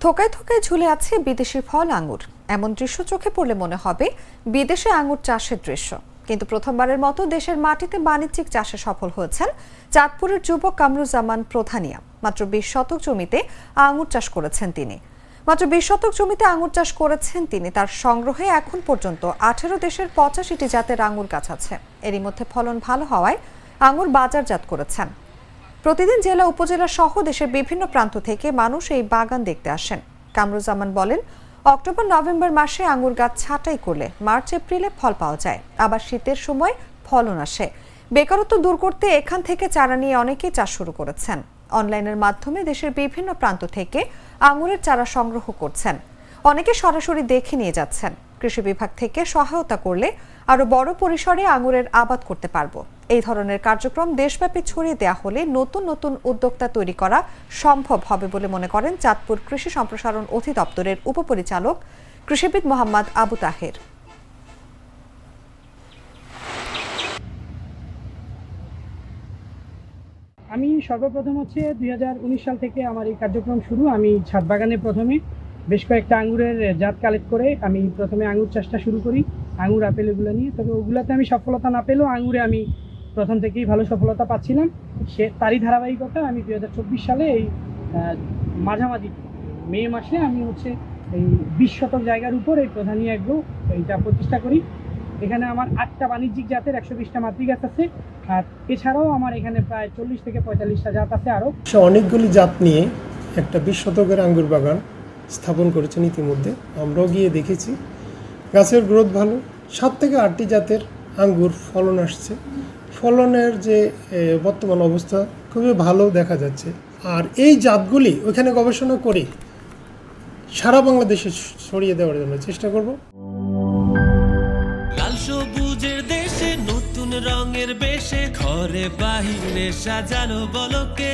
থোকায় থোকায় ঝুলে আছে বিদেশি ফল আঙ্গুর। এমন দৃশ্য চোখে পড়লে মনে হবে বিদেশে আঙ্গুর চাষের দৃশ্য। কিন্তু প্রথমবারের মতো দেশের মাটিতে বাণিজ্যিক চাষে সফল হয়েছেন চাঁদপুরের যুবক কামরুজ্জামান প্রধানিয়া। মাত্র 20 শতক জমিতে আঙ্গুর চাষ করেছেন তিনি। তার সংগ্রহে এখন পর্যন্ত 18 দেশের 85টি জাতের আঙ্গুর গাছ আছে। এরই মধ্যে ফলন ভালো হওয়ায় আঙ্গুর বাজারজাত করেছেন। প্রতিদিন জেলা উপজেলা সহ দেশের বিভিন্ন প্রান্ত থেকে মানুষ এই বাগান দেখতে আসেন। কামরুজ্জামান বলেন, অক্টোবর নভেম্বর মাসে আঙ্গুর গাছ ছাঁটাই করলে মার্চ এপ্রিলে ফল পাওয়া যায়, আবার শীতের সময় ফলন আসে। বেকারত্ব দূর করতে এখান থেকে চারা নিয়ে অনেকেই চাষ শুরু করেছেন। অনলাইনের মাধ্যমে দেশের বিভিন্ন প্রান্ত থেকে আঙ্গুরের চারা সংগ্রহ করছেন। অনেকে সরাসরি দেখে নিয়ে যাচ্ছেন। কৃষি বিভাগ থেকে সহায়তা করলে আরো বড় পরিসরে আঙ্গুরের আবাদ করতে পারবো। এই ধরনের কার্যক্রম দেশব্যাপী ছড়িয়ে দেওয়া হলে নতুন নতুন উদ্যোক্তা তৈরি করা সম্ভব হবে বলে মনে করেন চাঁদপুর কৃষি সম্প্রসারণ অধিদপ্তরের উপপরিচালক কৃষিবিদ মোহাম্মদ আবু তাহের। আমি সর্বপ্রথম 2019 সাল থেকে আমার এই কার্যক্রম শুরু। আমি ছাদ বাগানে প্রথমে বেশ কয়েকটা আঙ্গুরের জাত কালেক্ট করে আমি প্রথমে আঙ্গুর চাষটা শুরু করি, আঙ্গুর আপেল এগুলো নিয়ে। তবে ওগুলাতে আমি সফলতা না পেলেও আঙ্গুরে আমি প্রথম থেকেই ভালো সফলতা পাচ্ছিলাম। তারই ধারাবাহিকতা আমি 2024 সালে এই মাঝামাঝি মে মাসে আমি এই 20 শতক জায়গার উপর এই প্রধানিয়া এগ্রো এইটা প্রতিষ্ঠা করি। এখানে আমার 8টা বাণিজ্যিক জাতের 120টা মাতৃ গাছ আছে, আর এছাড়াও আমার এখানে প্রায় 40 থেকে 45টা জাত আছে। আরও অনেকগুলি জাত নিয়ে একটা 20 শতকের আঙ্গুর বাগান স্থাপন করেছেন ইতিমধ্যে। আমরাও গিয়ে দেখেছি, গাছের গ্রোথ ভালো। 7 থেকে 8টি জাতের আঙ্গুর ফলন আসছে। ফলনের যে বর্তমান অবস্থা খুবই ভালো দেখা যাচ্ছে। আর এই জাতগুলি ওইখানে গবেষণা করে সারা বাংলাদেশে ছড়িয়ে দেওয়ার জন্য চেষ্টা করব। লাল সবুজের দেশে নতুন রঙের বেশে ঘরে বাহিরে সাজানো বলকে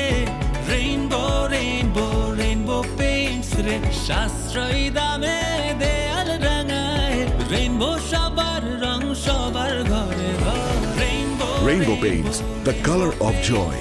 রেইনবো রেইনবো রেইনবো পেইন্টস রে সাশ্রয়ী দামে দেয়াল রাঙায় রেইনবো সবার রং সবার ঘরে ঘরে Rainbow Paints, the color of joy.